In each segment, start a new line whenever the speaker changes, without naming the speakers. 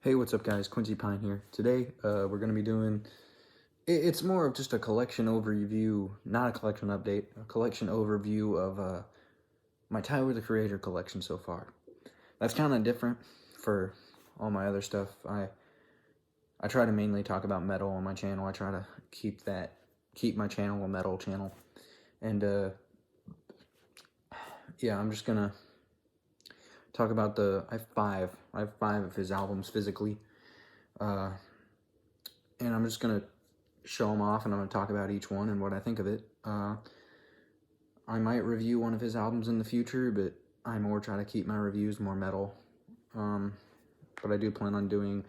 Hey, what's up guys? Quincy Pine here. Today, we're going to be doing, it's more of just a collection overview, not a collection update, a collection overview of my Tyler, the Creator collection so far. That's kind of different for all my other stuff. I try to mainly talk about metal on my channel. I try to keep my channel a metal channel. And, yeah, I'm just going to talk about I have five of his albums physically. And I'm just going to show them off, and I'm going to talk about each one and what I think of it. I might review one of his albums in the future, but I more try to keep my reviews more metal. But I do plan on doing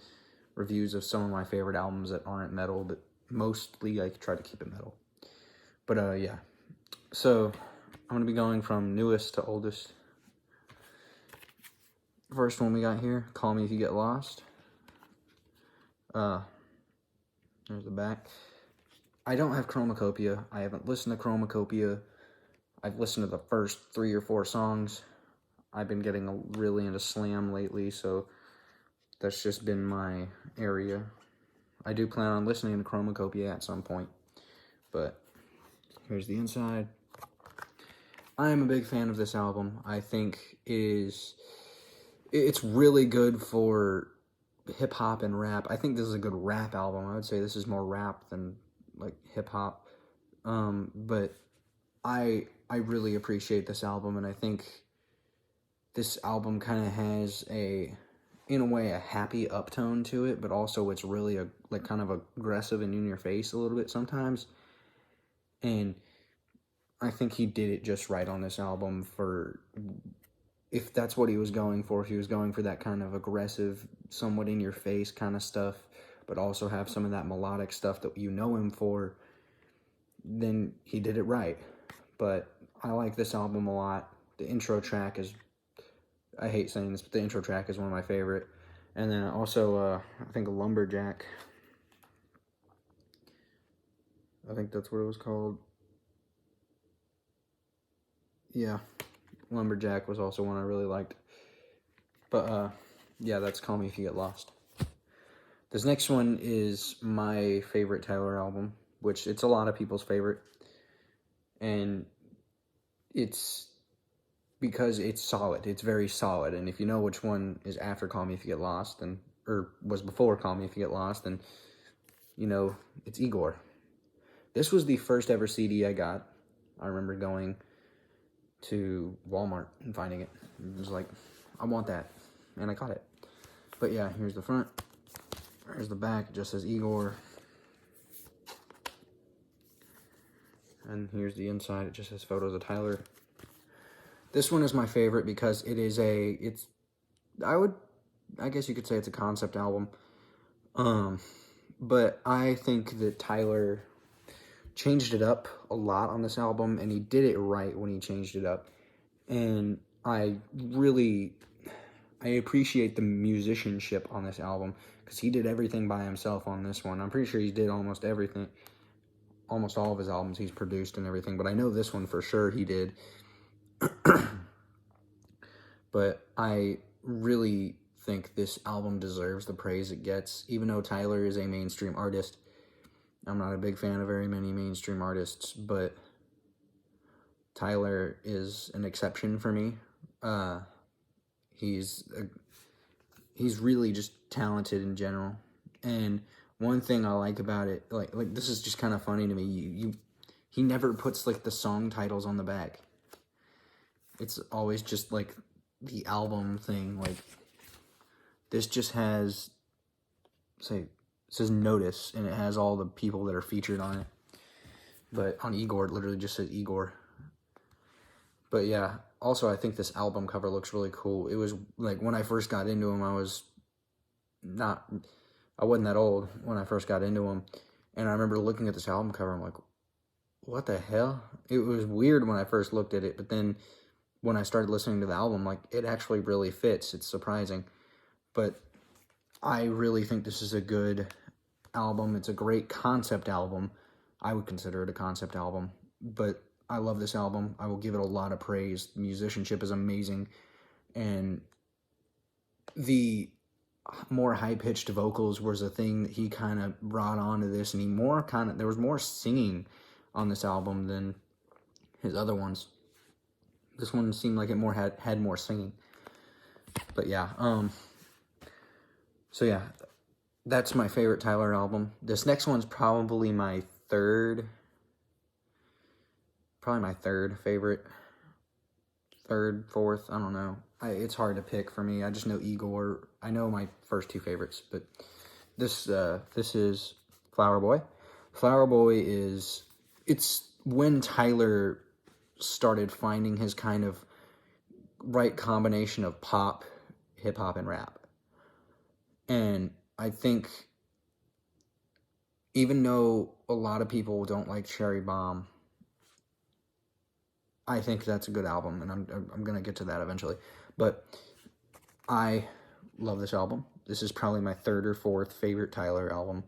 reviews of some of my favorite albums that aren't metal, but mostly I try to keep it metal. But yeah, so I'm going to be going from newest to oldest. First one we got here, Call Me If You Get Lost. There's the back. I don't have Chromacopia. I haven't listened to Chromacopia. I've listened to the first 3 or 4 songs. I've been getting really into slam lately, so that's just been my area. I do plan on listening to Chromacopia at some point, but here's the inside. I am a big fan of this album. I think it's really good for hip-hop and rap. I think this is a good rap album. I would say this is more rap than like hip-hop. But I really appreciate this album, and I think this album kind of has in a way, a happy uptone to it, but also it's really kind of aggressive and in your face a little bit sometimes. And I think he did it just right on this album if that's what he was going for. He was going for that kind of aggressive, somewhat in your face kind of stuff, but also have some of that melodic stuff that you know him for. Then he did it right. But I like this album a lot. The intro track is, I hate saying this, but the intro track is one of my favorite. And then also, I think Lumberjack. I think that's what it was called. Yeah, Lumberjack was also one I really liked. But, yeah, that's Call Me If You Get Lost. This next one is my favorite Tyler album, which it's a lot of people's favorite. And it's because it's solid. It's very solid. And if you know which one is after Call Me If You Get Lost, or was before Call Me If You Get Lost, then you know it's Igor. This was the first ever CD I got. I remember going to Walmart and finding it. It was like, I want that. And I got it. But yeah, here's the front. Here's the back. It just says Igor. And here's the inside. It just has photos of Tyler. This one is my favorite because I guess you could say it's a concept album. But I think that Tyler changed it up a lot on this album, and he did it right when he changed it up. And I appreciate the musicianship on this album, because he did everything by himself on this one. I'm pretty sure he did almost everything, almost all of his albums he's produced and everything, but I know this one for sure he did. But I really think this album deserves the praise it gets, even though Tyler is a mainstream artist. I'm not a big fan of very many mainstream artists, but Tyler is an exception for me. He's really just talented in general. And one thing I like about it, like this is just kind of funny to me, he never puts like the song titles on the back. It's always just like the album thing. Like this just has, it says Notice, and it has all the people that are featured on it. But on Igor, it literally just says Igor. But yeah, also I think this album cover looks really cool. It was like when I first got into him, I wasn't that old when I first got into him. And I remember looking at this album cover, I'm like, what the hell? It was weird when I first looked at it, but then when I started listening to the album, like, it actually really fits. It's surprising. But I really think this is a good album. It's a great concept album. I would consider it a concept album. But I love this album. I will give it a lot of praise. The musicianship is amazing. And more high-pitched vocals was a thing that he kind of brought onto this, and there was more singing on this album than his other ones. This one seemed like it had more singing. But yeah, so yeah, that's my favorite Tyler album. This next one's probably my third favorite. Third, fourth, I don't know. It's hard to pick for me. I just know Igor. I know my first two favorites, but this is Flower Boy. Flower Boy it's when Tyler started finding his kind of right combination of pop, hip-hop, and rap. And I think even though a lot of people don't like Cherry Bomb, I think that's a good album, and I'm going to get to that eventually. But I love this album. This is probably my third or fourth favorite Tyler album.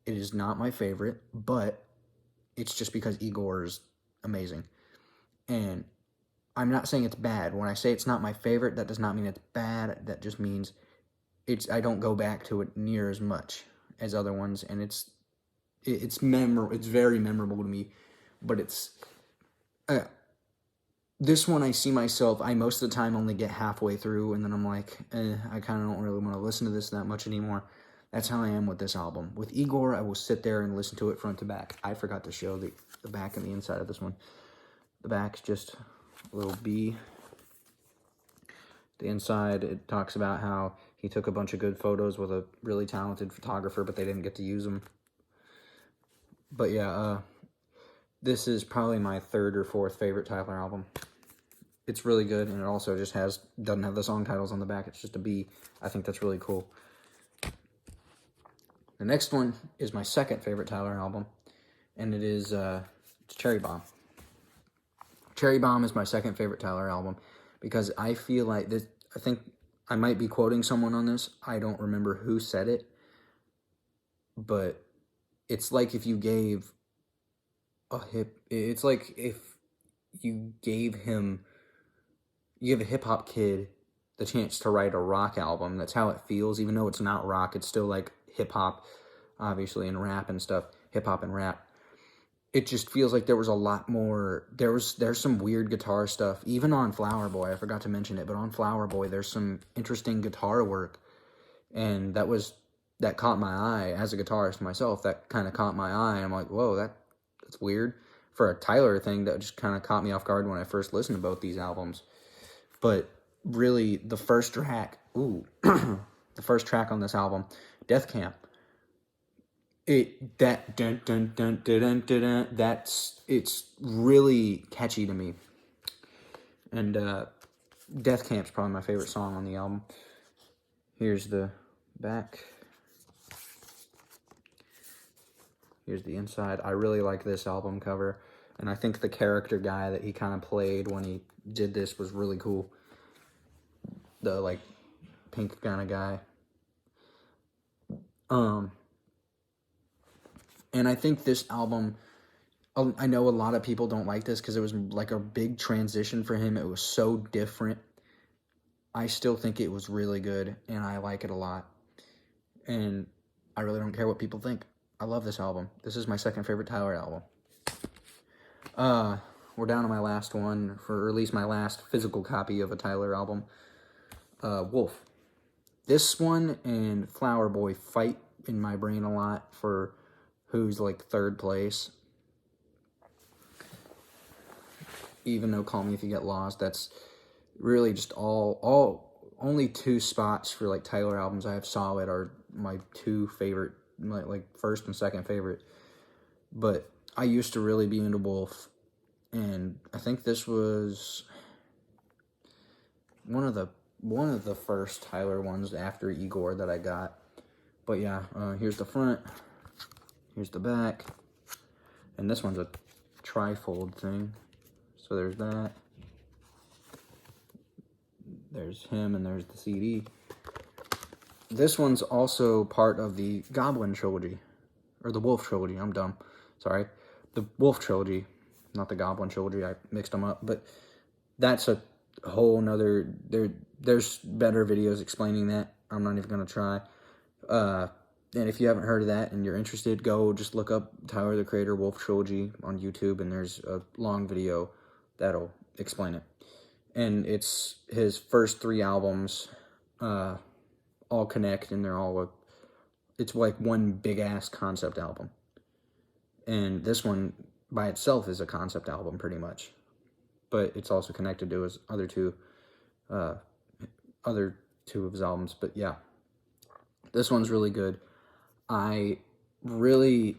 It is not my favorite, but it's just because Igor is amazing. And I'm not saying it's bad. When I say it's not my favorite, that does not mean it's bad. That just means I don't go back to it near as much as other ones, and it's very memorable to me. But it's this one, I see myself, I most of the time only get halfway through, and then I'm like, I kind of don't really want to listen to this that much anymore. That's how I am with this album. With Igor, I will sit there and listen to it front to back. I forgot to show the back and the inside of this one. The back's just a little B. The inside, it talks about how he took a bunch of good photos with a really talented photographer, but they didn't get to use them. But yeah, this is probably my third or fourth favorite Tyler album. It's really good, and it also just doesn't have the song titles on the back. It's just a B. I think that's really cool. The next one is my second favorite Tyler album, and it is it's Cherry Bomb. Cherry Bomb is my second favorite Tyler album because I feel like this. I think I might be quoting someone on this. I don't remember who said it, but it's like if you gave it's like if you gave a hip-hop kid the chance to write a rock album. That's how it feels, even though it's not rock. It's still like hip-hop, obviously, and rap and stuff. Hip-hop and rap. It just feels like there was a lot more. There's some weird guitar stuff. Even on Flower Boy, I forgot to mention it, but on Flower Boy, there's some interesting guitar work. And that caught my eye. As a guitarist myself, that kind of caught my eye. I'm like, whoa, that's weird. For a Tyler thing, that just kind of caught me off guard when I first listened to both these albums. But really, the first track, the first track on this album, Death Camp, it's really catchy to me. And Death Camp's probably my favorite song on the album. Here's the back. Here's the inside. I really like this album cover, and I think the character guy that he kind of played when he did this was really cool. The, like, pink kind of guy. And I think this album, I know a lot of people don't like this because it was like a big transition for him. It was so different. I still think it was really good, and I like it a lot. And I really don't care what people think. I love this album. This is my second favorite Tyler album. We're down to my last one, or at least my last physical copy of a Tyler album. Wolf. This one and Flower Boy fight in my brain a lot for who's like third place. Even though Call Me If You Get Lost, that's really just only two spots for like Tyler albums I have solid are my two favorite, like first and second favorite. But I used to really be into Wolf, and I think this was one of the first Tyler ones after Igor that I got. But yeah, here's the front, here's the back, and this one's a trifold thing. So there's that. There's him, and there's the CD. This one's also part of the Goblin trilogy, or the Wolf trilogy. I'm dumb. Sorry. The Wolf trilogy, not the Goblin trilogy. I mixed them up. But that's a whole nother... There's better videos explaining that. I'm not even gonna try. And if you haven't heard of that and you're interested, go just look up Tyler, the Creator, Wolf Trilogy on YouTube, and there's a long video that'll explain it. And it's his first 3 albums, all connect, and they're all it's like one big-ass concept album. And this one, by itself, is a concept album, pretty much. But it's also connected to his other two of his albums. But yeah, this one's really good. I really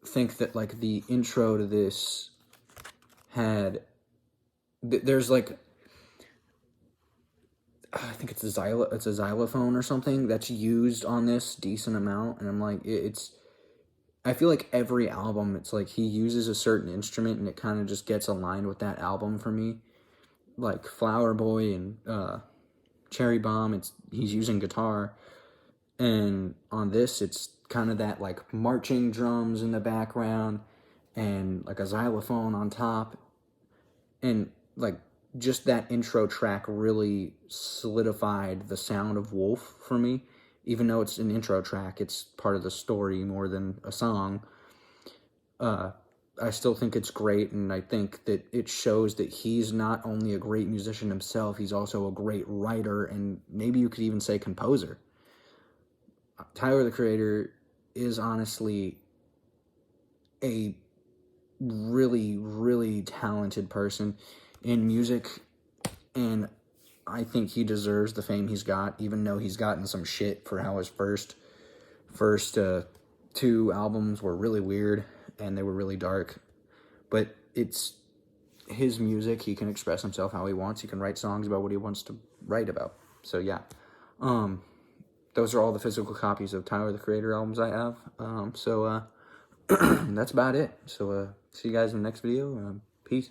think that, like, the intro to this had... There's, like... I think it's a xylophone or something that's used on this decent amount. And I'm like, I feel like every album, it's like he uses a certain instrument and it kind of just gets aligned with that album for me. Like Flower Boy and Cherry Bomb, he's using guitar. And on this, it's kind of that, like, marching drums in the background and, like, a xylophone on top. And, like, just that intro track really solidified the sound of Wolf for me. Even though it's an intro track, it's part of the story more than a song. I still think it's great, and I think that it shows that he's not only a great musician himself, he's also a great writer, and maybe you could even say composer. Tyler, the Creator, is honestly a really, really talented person in music, and I think he deserves the fame he's got, even though he's gotten some shit for how his first 2 albums were really weird, and they were really dark. But it's his music. He can express himself how he wants. He can write songs about what he wants to write about. So yeah. Those are all the physical copies of Tyler, the Creator albums I have. That's about it. So see you guys in the next video. Peace.